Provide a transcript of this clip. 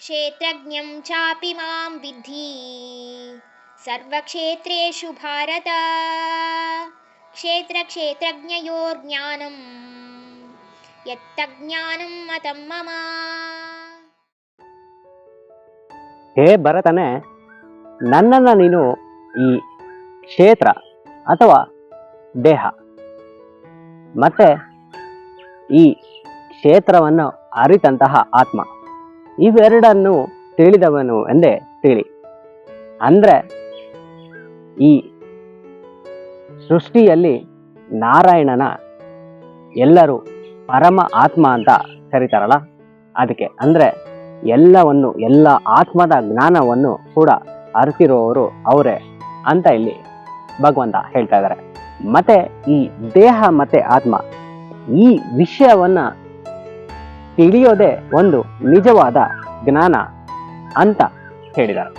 ಕ್ಷೇತ್ರಜ್ಞಂ ಚಾಪಿ ಮಾಂ ವಿದ್ಧಿ ಸರ್ವಕ್ಷೇತ್ರೇಷು ಭಾರತ ಕ್ಷೇತ್ರಜ್ಞಯೋರ್ಜ್ಞಾನಂ ಯತ್ತಜ್ಞಾನಂ ಮತಂ ಮಮ. ಹೇ ಭರತನೇ, ನನ್ನನ್ನು ನೀನು ಈ ಕ್ಷೇತ್ರ ಅಥವಾ ದೇಹ ಮತ್ತೆ ಈ ಕ್ಷೇತ್ರವನ್ನು ಅರಿತಂತಹ ಆತ್ಮ ಇವೆರಡನ್ನು ತಿಳಿದವನು ಎಂದೇ ತಿಳಿ. ಅಂದ್ರೆ ಈ ಸೃಷ್ಟಿಯಲ್ಲಿ ನಾರಾಯಣನ ಎಲ್ಲರೂ ಪರಮ ಆತ್ಮ ಅಂತ ಕರೀತಾರಲ್ಲ, ಅದಕ್ಕೆ ಅಂದ್ರೆ ಎಲ್ಲವನ್ನು, ಎಲ್ಲ ಆತ್ಮದ ಜ್ಞಾನವನ್ನು ಕೂಡ ಅರಿತಿರುವವರು ಅವರೇ ಅಂತ ಇಲ್ಲಿ ಭಗವಂತ ಹೇಳ್ತಾ ಇದ್ದಾರೆ. ಮತ್ತೆ ಈ ದೇಹ ಮತ್ತೆ ಆತ್ಮ ಈ ವಿಷಯವನ್ನ ತಿಳಿಯೋದೇ ಒಂದು ನಿಜವಾದ ಜ್ಞಾನ ಅಂತ ಹೇಳಿದ್ದಾರೆ.